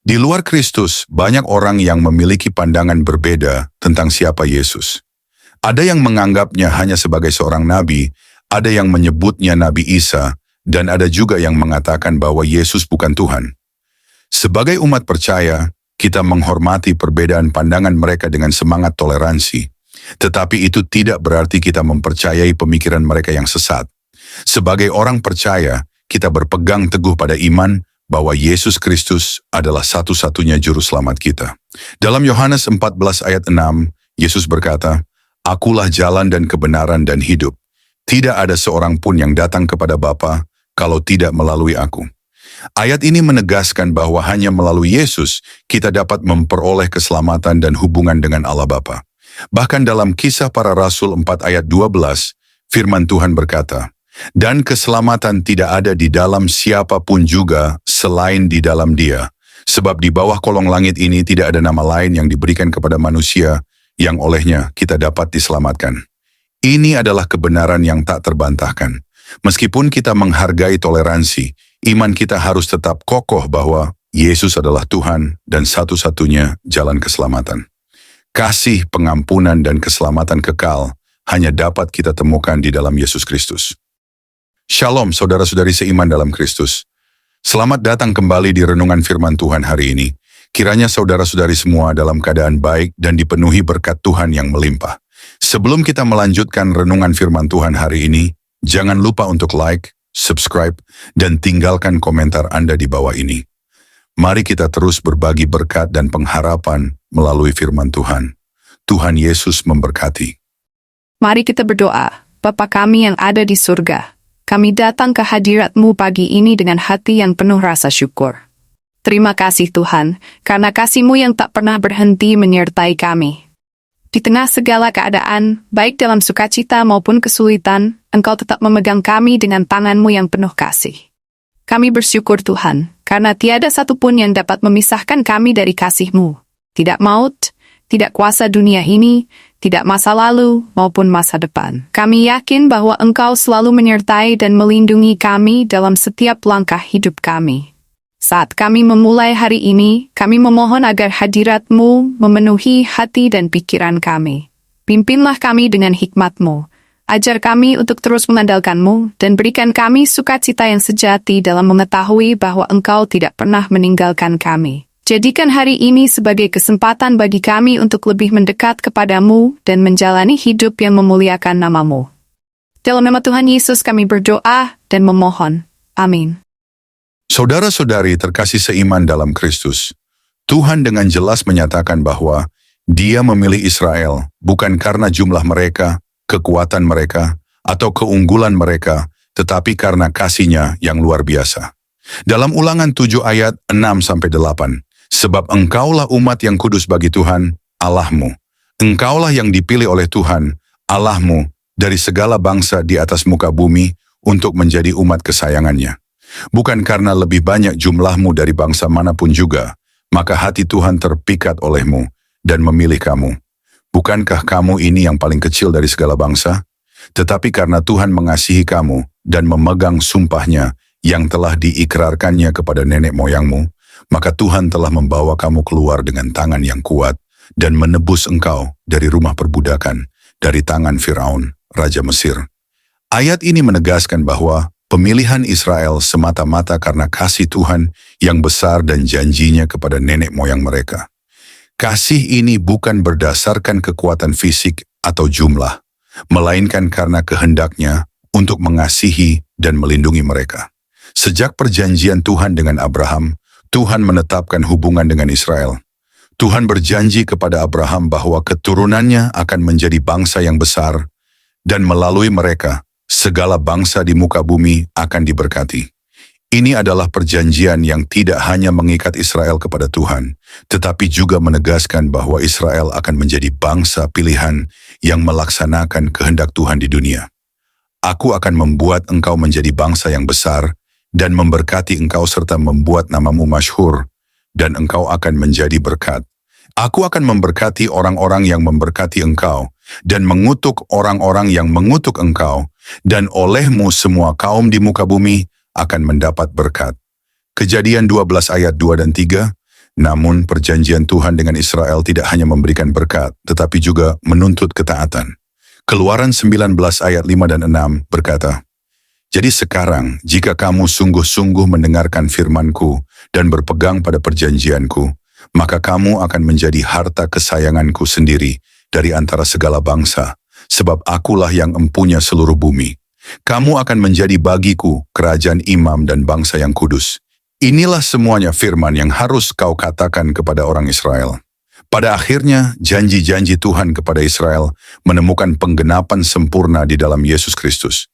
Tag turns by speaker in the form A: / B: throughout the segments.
A: Di luar Kristus, banyak orang yang memiliki pandangan berbeda tentang siapa Yesus. Ada yang menganggapnya hanya sebagai seorang nabi, ada yang menyebutnya Nabi Isa, dan ada juga yang mengatakan bahwa Yesus bukan Tuhan. Sebagai umat percaya, kita menghormati perbedaan pandangan mereka dengan semangat toleransi. Tetapi itu tidak berarti kita mempercayai pemikiran mereka yang sesat. Sebagai orang percaya, kita berpegang teguh pada iman bahwa Yesus Kristus adalah satu-satunya juru selamat kita. Dalam Yohanes 14 ayat 6, Yesus berkata, "Akulah jalan dan kebenaran dan hidup. Tidak ada seorang pun yang datang kepada Bapa kalau tidak melalui aku." Ayat ini menegaskan bahwa hanya melalui Yesus kita dapat memperoleh keselamatan dan hubungan dengan Allah Bapa. Bahkan dalam Kisah Para Rasul 4 ayat 12, firman Tuhan berkata, "Dan keselamatan tidak ada di dalam siapapun juga selain di dalam Dia. Sebab di bawah kolong langit ini tidak ada nama lain yang diberikan kepada manusia yang olehnya kita dapat diselamatkan." Ini adalah kebenaran yang tak terbantahkan. Meskipun kita menghargai toleransi, iman kita harus tetap kokoh bahwa Yesus adalah Tuhan dan satu-satunya jalan keselamatan. Kasih, pengampunan, dan keselamatan kekal hanya dapat kita temukan di dalam Yesus Kristus. Shalom saudara-saudari seiman dalam Kristus. Selamat datang kembali di renungan firman Tuhan hari ini. Kiranya saudara-saudari semua dalam keadaan baik dan dipenuhi berkat Tuhan yang melimpah. Sebelum kita melanjutkan renungan firman Tuhan hari ini, jangan lupa untuk like, subscribe, dan tinggalkan komentar Anda di bawah ini. Mari kita terus berbagi berkat dan pengharapan melalui firman Tuhan. Tuhan Yesus memberkati.
B: Mari kita berdoa. Bapa kami yang ada di surga, kami datang ke hadirat-Mu pagi ini dengan hati yang penuh rasa syukur. Terima kasih Tuhan, karena kasih-Mu yang tak pernah berhenti menyertai kami. Di tengah segala keadaan, baik dalam sukacita maupun kesulitan, Engkau tetap memegang kami dengan tangan-Mu yang penuh kasih. Kami bersyukur Tuhan, karena tiada satupun yang dapat memisahkan kami dari kasih-Mu. Tidak maut, tidak kuasa dunia ini, tidak masa lalu maupun masa depan. Kami yakin bahwa Engkau selalu menyertai dan melindungi kami dalam setiap langkah hidup kami. Saat kami memulai hari ini, kami memohon agar hadirat-Mu memenuhi hati dan pikiran kami. Pimpinlah kami dengan hikmat-Mu. Ajar kami untuk terus mengandalkan-Mu dan berikan kami sukacita yang sejati dalam mengetahui bahwa Engkau tidak pernah meninggalkan kami. Jadikan hari ini sebagai kesempatan bagi kami untuk lebih mendekat kepada-Mu dan menjalani hidup yang memuliakan nama-Mu. Dalam nama Tuhan Yesus kami berdoa dan memohon. Amin.
A: Saudara-saudari terkasih seiman dalam Kristus, Tuhan dengan jelas menyatakan bahwa Dia memilih Israel bukan karena jumlah mereka, kekuatan mereka, atau keunggulan mereka, tetapi karena kasih-Nya yang luar biasa. Dalam Ulangan 7 ayat 6-8, "Sebab engkaulah umat yang kudus bagi Tuhan, Allahmu. Engkaulah yang dipilih oleh Tuhan, Allahmu, dari segala bangsa di atas muka bumi untuk menjadi umat kesayangan-Nya. Bukan karena lebih banyak jumlahmu dari bangsa manapun juga, maka hati Tuhan terpikat olehmu dan memilih kamu. Bukankah kamu ini yang paling kecil dari segala bangsa? Tetapi karena Tuhan mengasihi kamu dan memegang sumpah-Nya yang telah diikrarkannya kepada nenek moyangmu, maka Tuhan telah membawa kamu keluar dengan tangan yang kuat dan menebus engkau dari rumah perbudakan, dari tangan Firaun, Raja Mesir." Ayat ini menegaskan bahwa pemilihan Israel semata-mata karena kasih Tuhan yang besar dan janjinya kepada nenek moyang mereka. Kasih ini bukan berdasarkan kekuatan fisik atau jumlah, melainkan karena kehendak-Nya untuk mengasihi dan melindungi mereka. Sejak perjanjian Tuhan dengan Abraham, Tuhan menetapkan hubungan dengan Israel. Tuhan berjanji kepada Abraham bahwa keturunannya akan menjadi bangsa yang besar, dan melalui mereka, segala bangsa di muka bumi akan diberkati. Ini adalah perjanjian yang tidak hanya mengikat Israel kepada Tuhan, tetapi juga menegaskan bahwa Israel akan menjadi bangsa pilihan yang melaksanakan kehendak Tuhan di dunia. "Aku akan membuat engkau menjadi bangsa yang besar, dan memberkati engkau serta membuat namamu masyhur, dan engkau akan menjadi berkat. Aku akan memberkati orang-orang yang memberkati engkau, dan mengutuk orang-orang yang mengutuk engkau, dan olehmu semua kaum di muka bumi akan mendapat berkat." Kejadian 12 ayat 2 dan 3, Namun perjanjian Tuhan dengan Israel tidak hanya memberikan berkat, tetapi juga menuntut ketaatan. Keluaran 19 ayat 5 dan 6 berkata, "Jadi sekarang, jika kamu sungguh-sungguh mendengarkan firman-Ku dan berpegang pada perjanjian-Ku, maka kamu akan menjadi harta kesayangan-Ku sendiri dari antara segala bangsa, sebab Akulah yang empunya seluruh bumi. Kamu akan menjadi bagiku kerajaan imam dan bangsa yang kudus." Inilah semuanya firman yang harus kau katakan kepada orang Israel. Pada akhirnya, janji-janji Tuhan kepada Israel menemukan penggenapan sempurna di dalam Yesus Kristus.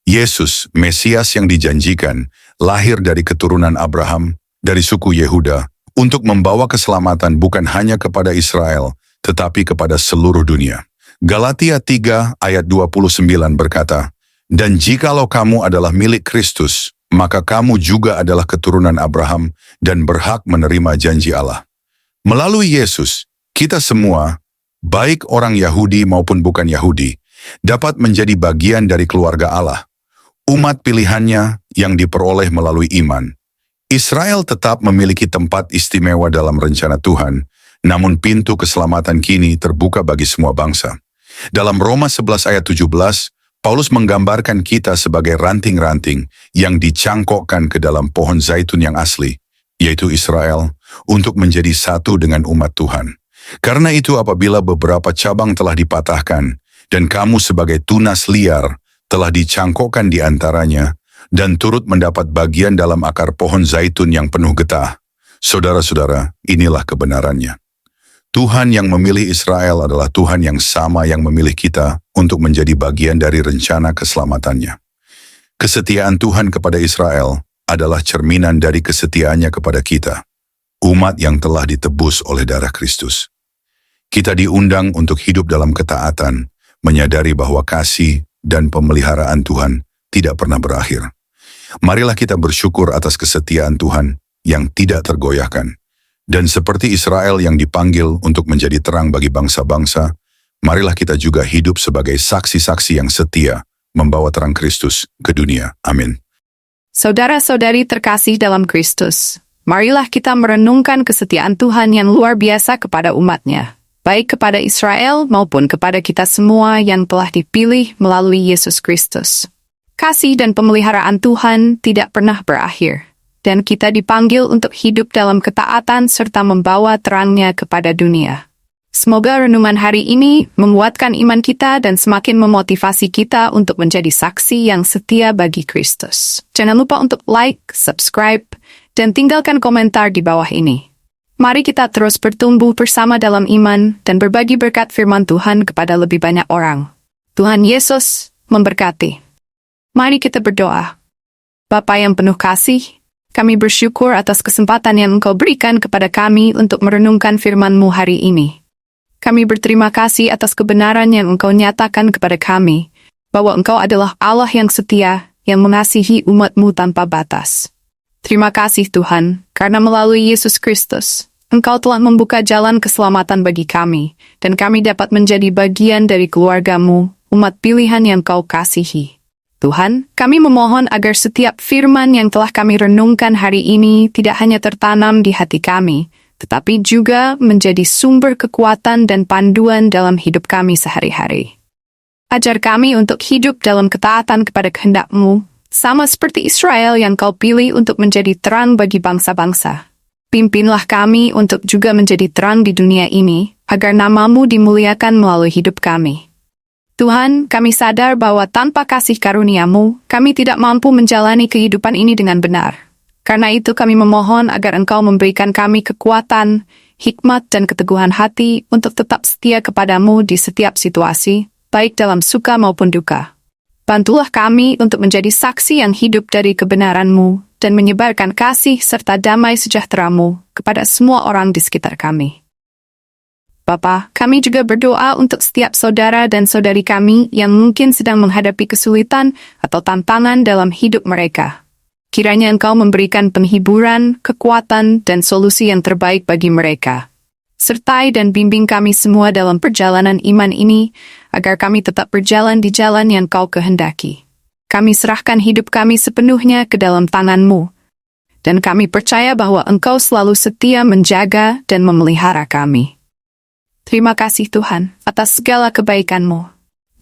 A: Yesus, Mesias yang dijanjikan, lahir dari keturunan Abraham, dari suku Yehuda, untuk membawa keselamatan bukan hanya kepada Israel, tetapi kepada seluruh dunia. Galatia 3 ayat 29 berkata, "Dan jikalau kamu adalah milik Kristus, maka kamu juga adalah keturunan Abraham dan berhak menerima janji Allah." Melalui Yesus, kita semua, baik orang Yahudi maupun bukan Yahudi, dapat menjadi bagian dari keluarga Allah, umat pilihannya yang diperoleh melalui iman. Israel tetap memiliki tempat istimewa dalam rencana Tuhan, namun pintu keselamatan kini terbuka bagi semua bangsa. Dalam Roma 11 ayat 17, Paulus menggambarkan kita sebagai ranting-ranting yang dicangkokkan ke dalam pohon zaitun yang asli, yaitu Israel, untuk menjadi satu dengan umat Tuhan. Karena itu apabila beberapa cabang telah dipatahkan, dan kamu sebagai tunas liar telah dicangkokkan di antaranya, dan turut mendapat bagian dalam akar pohon zaitun yang penuh getah, saudara-saudara, inilah kebenarannya. Tuhan yang memilih Israel adalah Tuhan yang sama yang memilih kita untuk menjadi bagian dari rencana keselamatannya. Kesetiaan Tuhan kepada Israel adalah cerminan dari kesetiaannya kepada kita, umat yang telah ditebus oleh darah Kristus. Kita diundang untuk hidup dalam ketaatan, menyadari bahwa kasih dan pemeliharaan Tuhan tidak pernah berakhir. Marilah kita bersyukur atas kesetiaan Tuhan yang tidak tergoyahkan. Dan seperti Israel yang dipanggil untuk menjadi terang bagi bangsa-bangsa, marilah kita juga hidup sebagai saksi-saksi yang setia, membawa terang Kristus ke dunia. Amin.
B: Saudara-saudari terkasih dalam Kristus, marilah kita merenungkan kesetiaan Tuhan yang luar biasa kepada umatnya, baik kepada Israel maupun kepada kita semua yang telah dipilih melalui Yesus Kristus. Kasih dan pemeliharaan Tuhan tidak pernah berakhir, dan kita dipanggil untuk hidup dalam ketaatan serta membawa terangnya kepada dunia. Semoga renungan hari ini menguatkan iman kita dan semakin memotivasi kita untuk menjadi saksi yang setia bagi Kristus. Jangan lupa untuk like, subscribe, dan tinggalkan komentar di bawah ini. Mari kita terus bertumbuh bersama dalam iman dan berbagi berkat firman Tuhan kepada lebih banyak orang. Tuhan Yesus memberkati. Mari kita berdoa. Bapa yang penuh kasih, kami bersyukur atas kesempatan yang Engkau berikan kepada kami untuk merenungkan firman-Mu hari ini. Kami berterima kasih atas kebenaran yang Engkau nyatakan kepada kami, bahwa Engkau adalah Allah yang setia, yang mengasihi umat-Mu tanpa batas. Terima kasih Tuhan, karena melalui Yesus Kristus, Engkau telah membuka jalan keselamatan bagi kami, dan kami dapat menjadi bagian dari keluarga-Mu, umat pilihan yang Kau kasihi. Tuhan, kami memohon agar setiap firman yang telah kami renungkan hari ini tidak hanya tertanam di hati kami, tetapi juga menjadi sumber kekuatan dan panduan dalam hidup kami sehari-hari. Ajar kami untuk hidup dalam ketaatan kepada kehendak-Mu, sama seperti Israel yang Kau pilih untuk menjadi terang bagi bangsa-bangsa. Pimpinlah kami untuk juga menjadi terang di dunia ini, agar nama-Mu dimuliakan melalui hidup kami. Tuhan, kami sadar bahwa tanpa kasih karunia-Mu, kami tidak mampu menjalani kehidupan ini dengan benar. Karena itu kami memohon agar Engkau memberikan kami kekuatan, hikmat dan keteguhan hati untuk tetap setia kepada-Mu di setiap situasi, baik dalam suka maupun duka. Bantulah kami untuk menjadi saksi yang hidup dari kebenaran-Mu dan menyebarkan kasih serta damai sejahtera-Mu kepada semua orang di sekitar kami. Bapa, kami juga berdoa untuk setiap saudara dan saudari kami yang mungkin sedang menghadapi kesulitan atau tantangan dalam hidup mereka. Kiranya Engkau memberikan penghiburan, kekuatan, dan solusi yang terbaik bagi mereka. Sertai dan bimbing kami semua dalam perjalanan iman ini, agar kami tetap berjalan di jalan yang Kau kehendaki. Kami serahkan hidup kami sepenuhnya ke dalam tangan-Mu. dan kami percaya bahwa Engkau selalu setia menjaga dan memelihara kami. Terima kasih Tuhan atas segala kebaikan-Mu.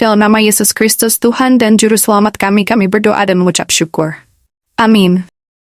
B: Dalam nama Yesus Kristus Tuhan dan Juru Selamat kami berdoa dan mengucap syukur. Amin.